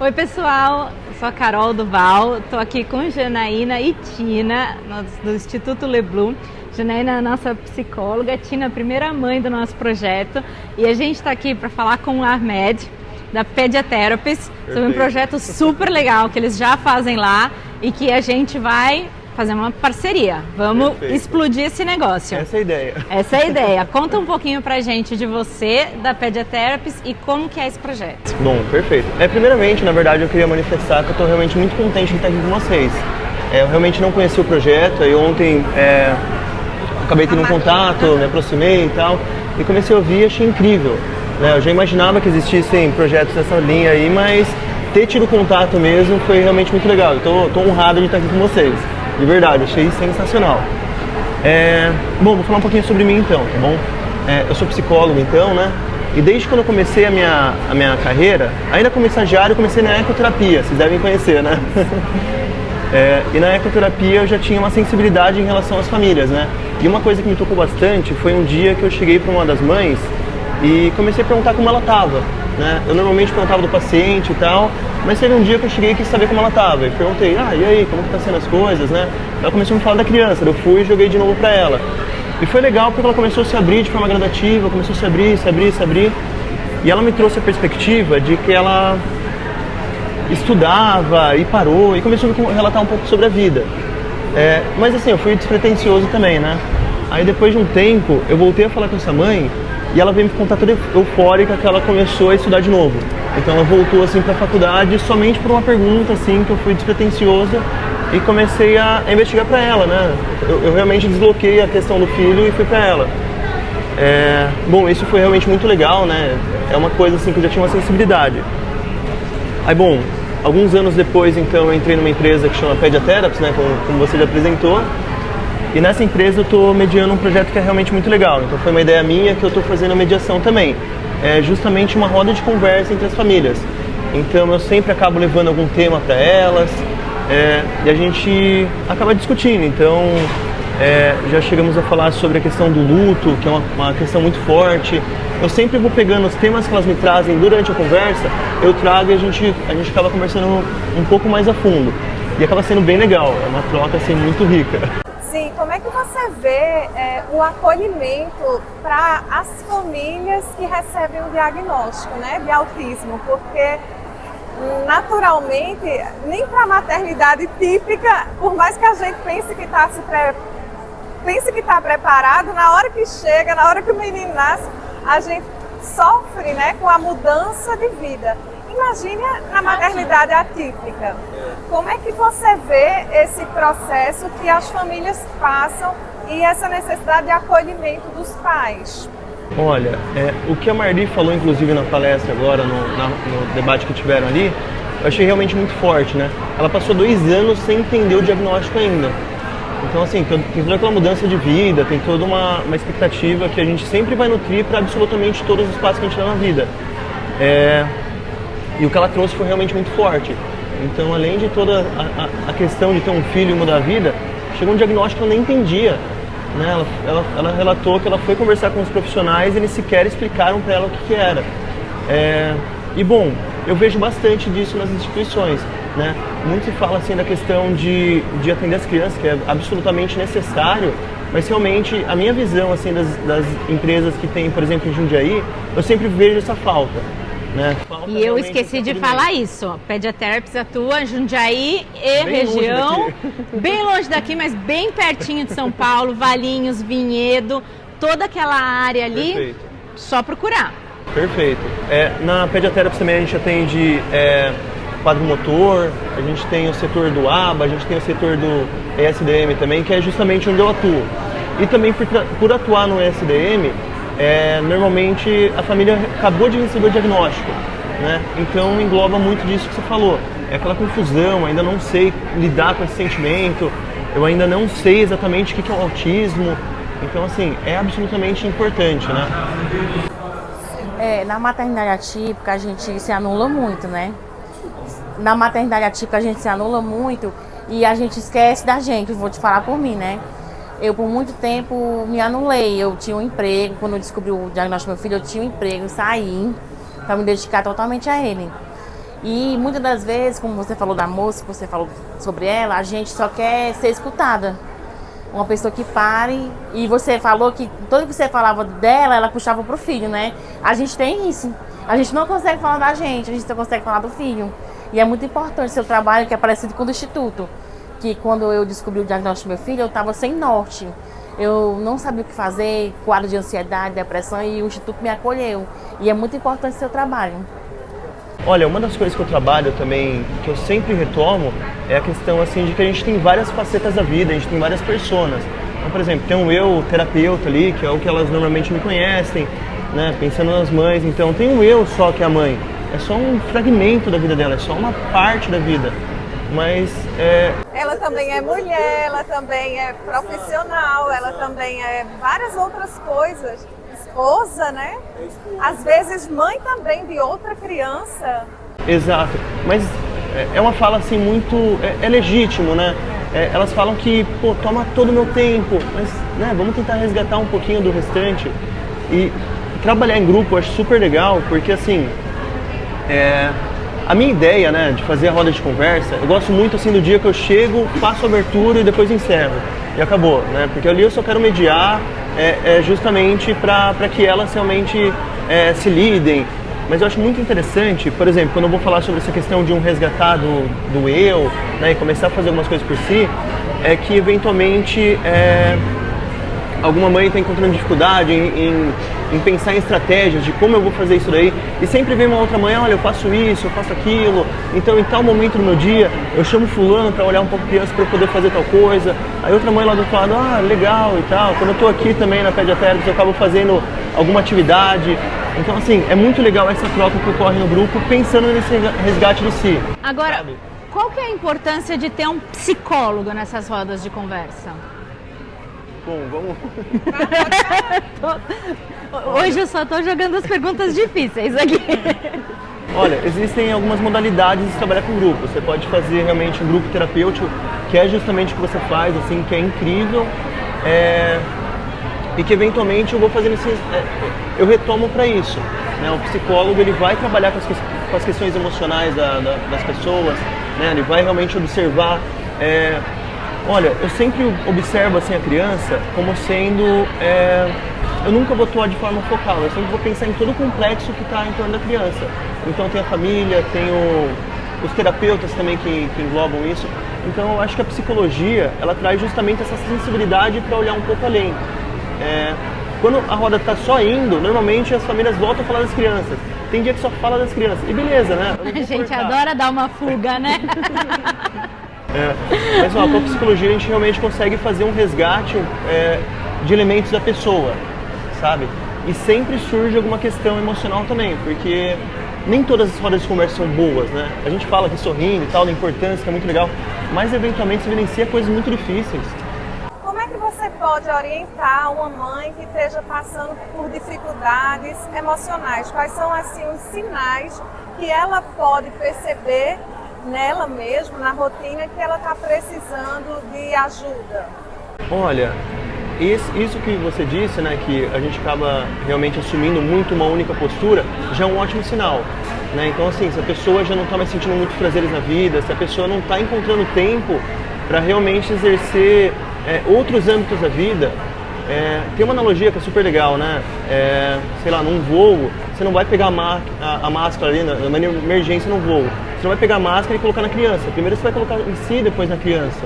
Oi pessoal, sou a Carol Duval, estou aqui com Janaína e Tina, do Instituto Leblum. Janaína é a nossa psicóloga, Tina é a primeira mãe do nosso projeto e a gente está aqui para falar com o Ahmed, da Pediatherapies, sobre um projeto super legal que eles já fazem lá e que a gente vai fazer uma parceria. Vamos explodir esse negócio. Essa é a ideia. Essa é a ideia. Conta um pouquinho pra gente de você, da Pediatherapies e como que é esse projeto. Bom, perfeito. Primeiramente, na verdade, eu queria manifestar que eu estou realmente muito contente de estar aqui com vocês. Eu realmente não conhecia o projeto, aí ontem acabei tendo um contato, me aproximei e tal, e comecei a ouvir e achei incrível. Eu já imaginava que existissem projetos dessa linha aí, mas ter tido contato mesmo foi realmente muito legal. Então, estou honrado de estar aqui com vocês. De verdade, achei sensacional. Bom, vou falar um pouquinho sobre mim então, tá bom? Eu sou psicólogo então, né? E desde quando eu comecei a minha carreira, ainda como estagiário, eu comecei na ecoterapia, vocês devem conhecer, né? E na ecoterapia eu já tinha uma sensibilidade em relação às famílias, né? E uma coisa que me tocou bastante foi um dia que eu cheguei para uma das mães e comecei a perguntar como ela estava, né? Eu normalmente perguntava do paciente e tal, mas teve um dia que eu cheguei e quis saber como ela estava. E perguntei, e aí, como que tá sendo as coisas, né? Ela começou a me falar da criança, eu fui e joguei de novo para ela. E foi legal porque ela começou a se abrir de forma gradativa, começou a se abrir. E ela me trouxe a perspectiva de que ela estudava e parou e começou a me relatar um pouco sobre a vida. Mas assim, eu fui despretensioso também, né? Aí depois de um tempo, eu voltei a falar com essa mãe e ela veio me contar toda eufórica que ela começou a estudar de novo. Então ela voltou assim para a faculdade somente por uma pergunta assim que eu fui despretensioso e comecei a investigar para ela, né? Eu realmente desbloqueei a questão do filho e fui para ela. Bom, isso foi realmente muito legal, né? É uma coisa assim que eu já tinha uma sensibilidade. Aí, bom, alguns anos depois, então, eu entrei numa empresa que chama Pediatherapies, né? Como você já apresentou. E nessa empresa eu estou mediando um projeto que é realmente muito legal. Então foi uma ideia minha que eu estou fazendo a mediação também. É justamente uma roda de conversa entre as famílias. Então eu sempre acabo levando algum tema para elas e a gente acaba discutindo. Então já chegamos a falar sobre a questão do luto, que é uma questão muito forte. Eu sempre vou pegando os temas que elas me trazem durante a conversa, eu trago e a gente acaba conversando um pouco mais a fundo. E acaba sendo bem legal, é uma troca assim, muito rica. Sim, como é que você vê o acolhimento para as famílias que recebem o diagnóstico, né, de autismo? Porque, naturalmente, nem para a maternidade típica, por mais que a gente pense que está preparado, na hora que chega, na hora que o menino nasce, a gente sofre, né, com a mudança de vida. Imagine na maternidade atípica. Como é que você vê esse processo que as famílias passam e essa necessidade de acolhimento dos pais? Olha, o que a Marli falou, inclusive, na palestra agora, no debate que tiveram ali, eu achei realmente muito forte, né? Ela passou 2 anos sem entender o diagnóstico ainda. Então, assim, tem toda aquela mudança de vida, tem toda uma expectativa que a gente sempre vai nutrir para absolutamente todos os passos que a gente dá na vida. E o que ela trouxe foi realmente muito forte. Então, além de toda a questão de ter um filho e mudar a vida, chegou um diagnóstico que ela nem entendia. Né? Ela relatou que ela foi conversar com os profissionais e eles sequer explicaram para ela o que era. E, bom, eu vejo bastante disso nas instituições. Né? Muito se fala assim, da questão de atender as crianças, que é absolutamente necessário, mas realmente a minha visão assim, das empresas que tem, por exemplo, em Jundiaí, eu sempre vejo essa falta. Né? E eu esqueci de falar isso. Pediatherapies atua em Jundiaí e bem região, bem longe daqui, mas bem pertinho de São Paulo, Valinhos, Vinhedo, toda aquela área ali. Perfeito. Só procurar. Perfeito. Na Pediatherapies também a gente atende quadro motor, a gente tem o setor do ABA, a gente tem o setor do ESDM também, que é justamente onde eu atuo. E também por atuar no ESDM, normalmente a família acabou de receber o diagnóstico, né? Então engloba muito disso que você falou. É aquela confusão, ainda não sei lidar com esse sentimento, eu ainda não sei exatamente o que é o autismo. Então, assim, é absolutamente importante, né? Na maternidade atípica a gente se anula muito, né? Na maternidade atípica a gente se anula muito e a gente esquece da gente, vou te falar por mim, né? Eu, por muito tempo, me anulei. Eu tinha um emprego, quando eu descobri o diagnóstico do meu filho, eu tinha um emprego, saí para me dedicar totalmente a ele. E muitas das vezes, como você falou da moça, que você falou sobre ela, a gente só quer ser escutada. Uma pessoa que pare, e você falou que tudo que você falava dela, ela puxava pro filho, né? A gente tem isso. A gente não consegue falar da gente, a gente só consegue falar do filho. E é muito importante o seu trabalho, que é parecido com o do Instituto. Que quando eu descobri o diagnóstico do meu filho, eu estava sem norte. Eu não sabia o que fazer, quadro de ansiedade, depressão, e o Instituto me acolheu. E é muito importante o seu trabalho. Olha, uma das coisas que eu trabalho também, que eu sempre retomo, é a questão assim de que a gente tem várias facetas da vida, a gente tem várias personas. Então, por exemplo, tem um eu terapeuta ali, que é o que elas normalmente me conhecem, né, pensando nas mães. Então tem um eu só que é a mãe, é só um fragmento da vida dela, é só uma parte da vida. Mas ela também é mulher, ela também é profissional, ela também é várias outras coisas. Esposa, né? Às vezes mãe também de outra criança. Exato, mas é uma fala assim muito, é legítimo, né? Elas falam que, pô, toma todo o meu tempo, mas né, vamos tentar resgatar um pouquinho do restante. E trabalhar em grupo eu acho super legal, porque assim, a minha ideia, né, de fazer a roda de conversa, eu gosto muito assim do dia que eu chego, faço a abertura e depois encerro. E acabou, né? Porque ali eu só quero mediar justamente para que elas realmente se lidem. Mas eu acho muito interessante, por exemplo, quando eu vou falar sobre essa questão de um resgatar do eu, né, e começar a fazer algumas coisas por si, é que eventualmente alguma mãe está encontrando dificuldade em pensar em estratégias de como eu vou fazer isso daí, e sempre vem uma outra mãe, olha, eu faço isso, eu faço aquilo, então em tal momento do meu dia eu chamo fulano para olhar um pouco criança para eu poder fazer tal coisa, aí outra mãe lá do outro lado, ah, legal e tal, quando eu estou aqui também na Pediatrics eu acabo fazendo alguma atividade, então assim, é muito legal essa troca que ocorre no grupo, pensando nesse resgate de si. Agora, sabe? qual que é a importância de ter um psicólogo nessas rodas de conversa? Bom, vamos... Hoje eu só estou jogando as perguntas difíceis aqui. Olha, existem algumas modalidades de trabalhar com grupo. Você pode fazer realmente um grupo terapêutico, que é justamente o que você faz, assim, que é incrível. E que eventualmente eu vou fazendo eu retomo para isso. Né? O psicólogo ele vai trabalhar com as questões emocionais das pessoas, né? Ele vai realmente observar. Olha, eu sempre observo assim, a criança como sendo... eu nunca vou atuar de forma focal, eu sempre vou pensar em todo o complexo que está em torno da criança. Então tem a família, tem os terapeutas também que englobam isso. Então eu acho que a psicologia, ela traz justamente essa sensibilidade para olhar um pouco além. Quando a roda está só indo, normalmente as famílias voltam a falar das crianças. Tem dia que só fala das crianças. E beleza, né? A gente adora dar uma fuga, né? Mas com a psicologia a gente realmente consegue fazer um resgate de elementos da pessoa, sabe? E sempre surge alguma questão emocional também, porque nem todas as rodas de conversa são boas, né? A gente fala aqui sorrindo e tal, da importância, que é muito legal, mas eventualmente se evidencia coisas muito difíceis. Como é que você pode orientar uma mãe que esteja passando por dificuldades emocionais? Quais são, assim, os sinais que ela pode perceber nela mesma, na rotina, que ela está precisando de ajuda? Olha, isso que você disse, né, que a gente acaba realmente assumindo muito uma única postura, já é um ótimo sinal. Né? Então, assim, se a pessoa já não está mais sentindo muitos prazeres na vida, se a pessoa não está encontrando tempo para realmente exercer outros âmbitos da vida, tem uma analogia que é super legal, né? Sei lá, num voo, você não vai pegar a máscara ali, na emergência no voo. Você não vai pegar a máscara e colocar na criança. Primeiro você vai colocar em si, depois na criança.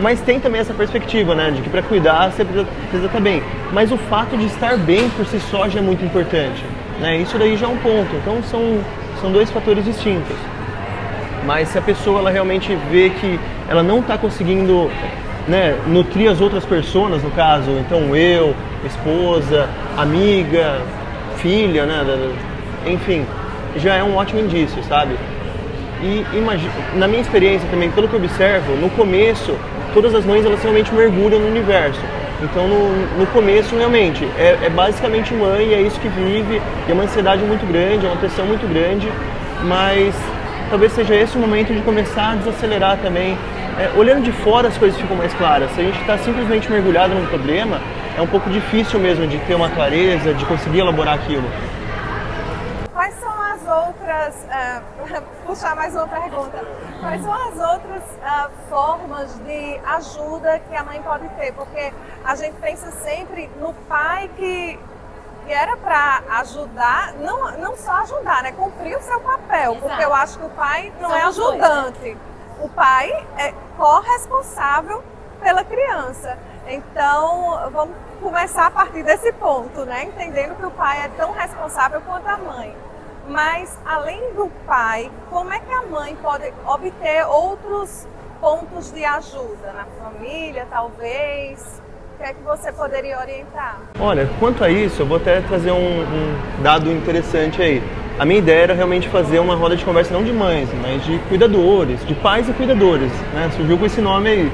Mas tem também essa perspectiva, né? De que para cuidar você precisa estar bem. Mas o fato de estar bem por si só já é muito importante. Né? Isso daí já é um ponto. Então são dois fatores distintos. Mas se a pessoa ela realmente vê que ela não está conseguindo, né, nutrir as outras pessoas, no caso, então eu, esposa, amiga, filha, né, enfim, já é um ótimo indício, sabe? E na minha experiência também, pelo que eu observo, no começo, todas as mães elas realmente mergulham no universo. Então no começo realmente é basicamente mãe, é isso que vive, e é uma ansiedade muito grande, é uma pressão muito grande, mas talvez seja esse o momento de começar a desacelerar também. Olhando de fora as coisas ficam mais claras. Se a gente está simplesmente mergulhado num problema, é um pouco difícil mesmo de ter uma clareza, de conseguir elaborar aquilo. Quais são as outras outras, puxar mais uma pergunta, quais são as outras formas de ajuda que a mãe pode ter? Porque a gente pensa sempre no pai que era para ajudar, não só ajudar, né? Cumprir o seu papel, Exato. porque eu acho que o pai não é São os dois, ajudante. O pai é corresponsável pela criança. Então, vamos começar a partir desse ponto, né? Entendendo que o pai é tão responsável quanto a mãe. Mas, além do pai, como é que a mãe pode obter outros pontos de ajuda? Na família, talvez? O que é que você poderia orientar? Olha, quanto a isso, eu vou até trazer um dado interessante aí. A minha ideia era realmente fazer uma roda de conversa não de mães, mas de cuidadores, de pais e cuidadores, né? Surgiu com esse nome aí,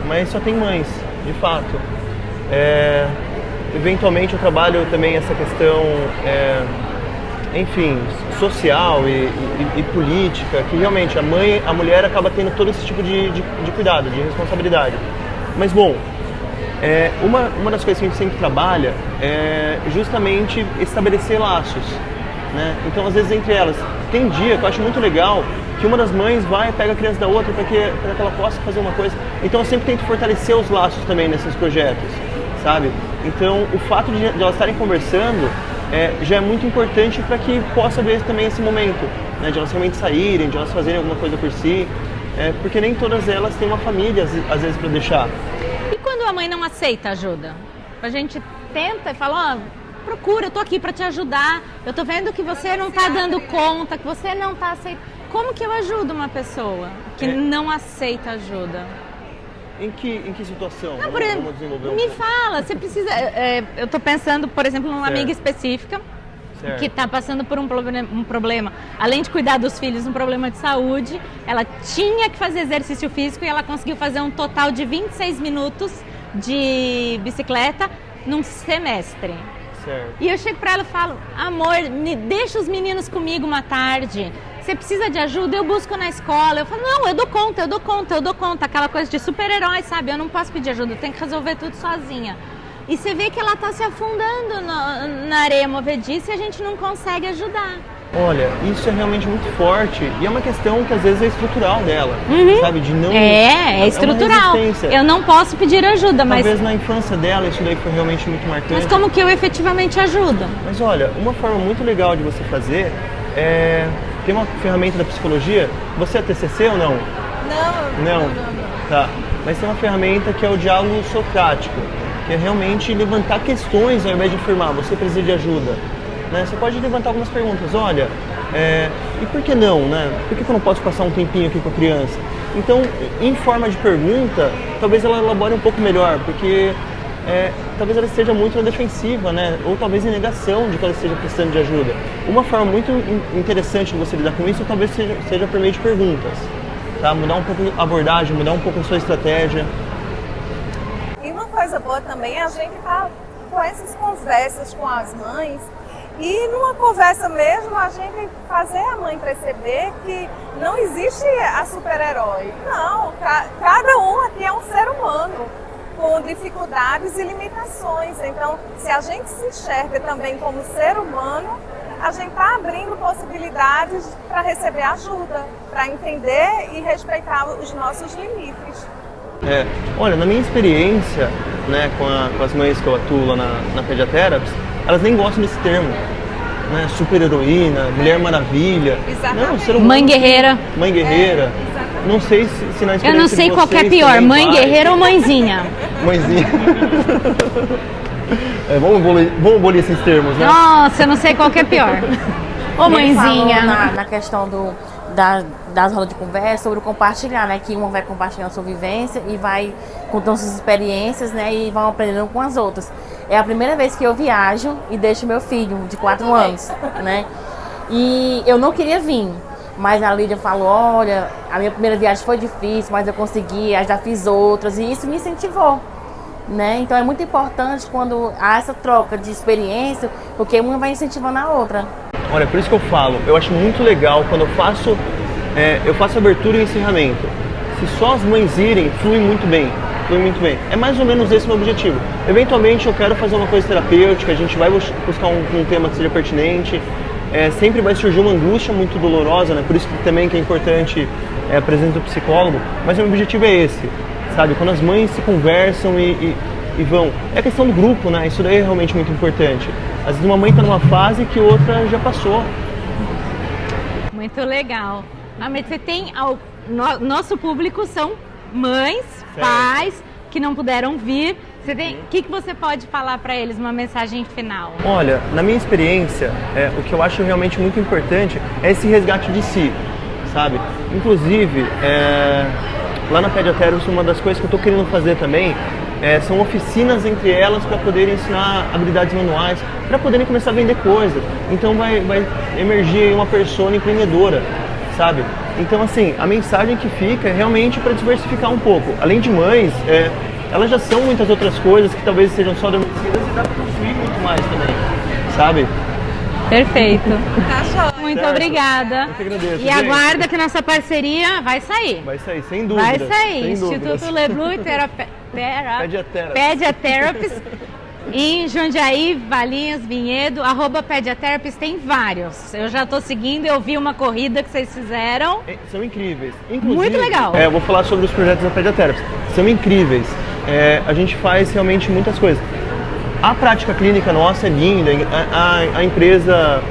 mas só tem mães, de fato. Eventualmente eu trabalho também essa questão, enfim, social e política, que realmente a mulher acaba tendo todo esse tipo de cuidado, de responsabilidade. Mas bom, uma das coisas que a gente sempre trabalha é justamente estabelecer laços, né? Então, às vezes, entre elas, tem dia que eu acho muito legal que uma das mães vai e pega a criança da outra para que ela possa fazer uma coisa. Então, eu sempre tento fortalecer os laços também nesses projetos, sabe? Então, o fato de elas estarem conversando já é muito importante para que possa haver também esse momento, né? De elas realmente saírem, de elas fazerem alguma coisa por si, porque nem todas elas têm uma família, às vezes, para deixar. E quando a mãe não aceita ajuda? A gente tenta e fala, procura, eu tô aqui para te ajudar, eu tô vendo que você não tá dando conta, que você não tá aceitando. Como que eu ajudo uma pessoa que não aceita ajuda? Em que situação? Não, por exemplo, me fala, você precisa... eu tô pensando, por exemplo, numa amiga específica, que está passando por um problema, além de cuidar dos filhos, um problema de saúde. Ela tinha que fazer exercício físico e ela conseguiu fazer um total de 26 minutos de bicicleta num semestre. Certo. E eu chego para ela e falo, amor, deixa os meninos comigo uma tarde. Você precisa de ajuda? Eu busco na escola. Eu falo, não, eu dou conta. Aquela coisa de super-herói, sabe? Eu não posso pedir ajuda, eu tenho que resolver tudo sozinha. E você vê que ela está se afundando na areia movediça e a gente não consegue ajudar. Olha, isso é realmente muito forte e é uma questão que às vezes é estrutural dela, sabe? De não... É estrutural. Eu não posso pedir ajuda, mas... Talvez na infância dela isso daí foi realmente muito marcante. Mas como que eu efetivamente ajudo? Mas olha, uma forma muito legal de você fazer tem uma ferramenta da psicologia. Você é TCC ou não? Não. Tá. Mas tem uma ferramenta que é o diálogo socrático, que é realmente levantar questões ao invés de afirmar, você precisa de ajuda. Né? Você pode levantar algumas perguntas, olha, e por que não, né? Por que eu não posso passar um tempinho aqui com a criança? Então, em forma de pergunta, talvez ela elabore um pouco melhor, porque talvez ela esteja muito na defensiva, né? Ou talvez em negação de que ela esteja precisando de ajuda. Uma forma muito interessante de você lidar com isso talvez seja por meio de perguntas, tá? Mudar um pouco a abordagem, mudar um pouco a sua estratégia. E uma coisa boa também é a gente estar com essas conversas com as mães e numa conversa mesmo a gente fazer a mãe perceber que não existe a super-herói. Não, cada um aqui é um ser humano com dificuldades e limitações. Então, se a gente se enxerga também como ser humano, a gente está abrindo possibilidades para receber ajuda, para entender e respeitar os nossos limites. Olha, na minha experiência, né, com as mães que eu atuo lá na Pediatherapies, elas nem gostam desse termo, né? Super-heroína, Mulher Maravilha. Exatamente. Não, ser humano, Mãe guerreira. Mãe guerreira. Não sei se na experiência Eu não sei de qual que é vocês pior, também mãe vai. guerreira ou mãezinha. Mãezinha. Vamos abolir esses termos, né? Nossa, eu não sei qual que é pior. Ô Ele falou mãezinha. na questão das rodas de conversa, sobre o compartilhar, né? Que uma vai compartilhando sua vivência e vai contando suas experiências, né? E vão aprendendo com as outras. É a primeira vez que eu viajo e deixo meu filho de 4 anos, né? E eu não queria vir, mas a Lídia falou, olha, a minha primeira viagem foi difícil, mas eu consegui, já fiz outras, e isso me incentivou, né? Então é muito importante quando há essa troca de experiência, porque uma vai incentivando a outra. Olha, por isso que eu falo, eu acho muito legal quando eu faço abertura e encerramento. Se só as mães irem, flui muito bem. É mais ou menos esse o meu objetivo. Eventualmente eu quero fazer uma coisa terapêutica, a gente vai buscar um tema que seja pertinente, sempre vai surgir uma angústia muito dolorosa, né? Por isso que também que é importante a presença do psicólogo, mas o meu objetivo é esse, sabe? Quando as mães se conversam e vão... É a questão do grupo, né? Isso daí é realmente muito importante. Às vezes uma mãe está numa fase que outra já passou. Muito legal. Mas você tem... Nosso público são mães, pais, que não puderam vir. O que você pode falar para eles, uma mensagem final? Olha, na minha experiência, o que eu acho realmente muito importante é esse resgate de si, sabe? Inclusive, lá na Pediatherapies, uma das coisas que eu estou querendo fazer também são oficinas entre elas para poderem ensinar habilidades manuais, para poderem começar a vender coisas. Então vai emergir uma persona empreendedora, sabe? Então, assim, a mensagem que fica é realmente para diversificar um pouco. Além de mães, elas já são muitas outras coisas que talvez sejam só adormecidas e dá para construir muito mais também, sabe? Perfeito. Tá joia. Muito Certo. obrigada. Eu que agradeço, E gente. aguarda que nossa parceria vai sair. Vai sair, sem dúvida. Vai sair. Sem Instituto dúvidas. Leblum Pediatherapies. Pediatherapies. Em Jundiaí, Valinhos, Vinhedo, @Pediatherapies, tem vários. Eu já estou seguindo, eu vi uma corrida que vocês fizeram. São incríveis. Inclusive, Muito legal. Eu vou falar sobre os projetos da Pediatherapies. São incríveis. A gente faz realmente muitas coisas. A prática clínica nossa é linda, a empresa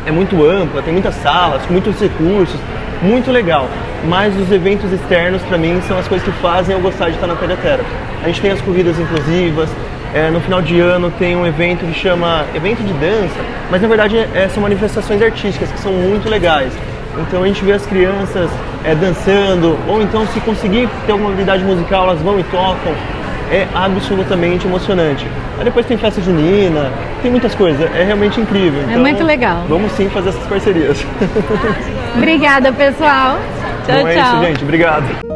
é muito ampla, tem muitas salas, com muitos recursos, muito legal. Mas os eventos externos, para mim, são as coisas que fazem eu gostar de estar na Pediatherapies. A gente tem as corridas inclusivas, no final de ano tem um evento que chama Evento de Dança, mas na verdade são manifestações artísticas que são muito legais. Então a gente vê as crianças dançando, ou então se conseguir ter alguma habilidade musical, elas vão e tocam. É absolutamente emocionante. Aí depois tem festa junina, tem muitas coisas, é realmente incrível. Então, muito legal. Vamos sim fazer essas parcerias. Obrigada, pessoal. Tchau, Então é tchau. isso, gente. Obrigado.